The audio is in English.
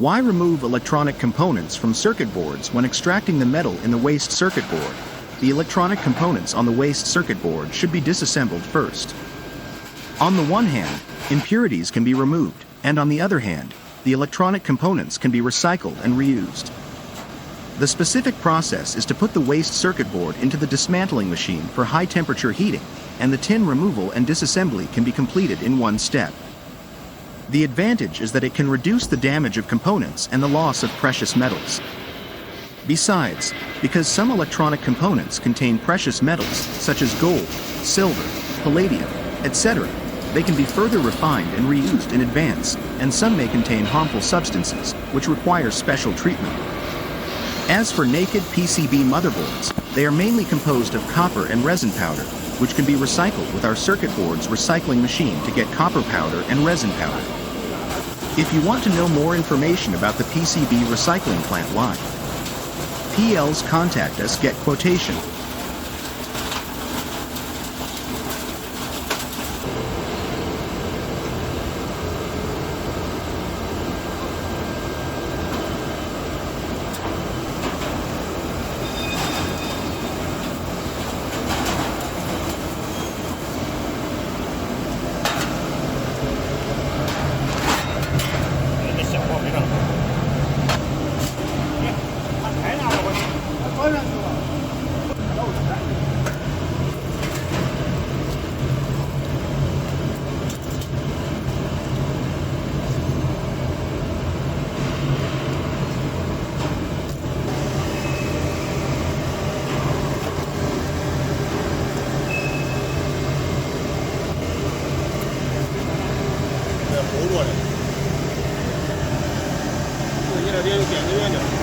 Why remove electronic components from circuit boards when extracting the metal in the waste circuit board? The electronic components on the waste circuit board should be disassembled first. On the one hand, impurities can be removed, and on the other hand, the electronic components can be recycled and reused. The specific process is to put the waste circuit board into the dismantling machine for high-temperature heating, and the tin removal and disassembly can be completed in one step. The advantage is that it can reduce the damage of components and the loss of precious metals. Besides, because some electronic components contain precious metals such as gold, silver, palladium, etc., they can be further refined and reused in advance, and some may contain harmful substances, which require special treatment. As for naked PCB motherboards, they are mainly composed of copper and resin powder, which can be recycled with our circuit board's recycling machine to get copper powder and resin powder. If you want to know more information about the PCB recycling plant line, PLs contact us, get quotation.这个液压电有点子远点。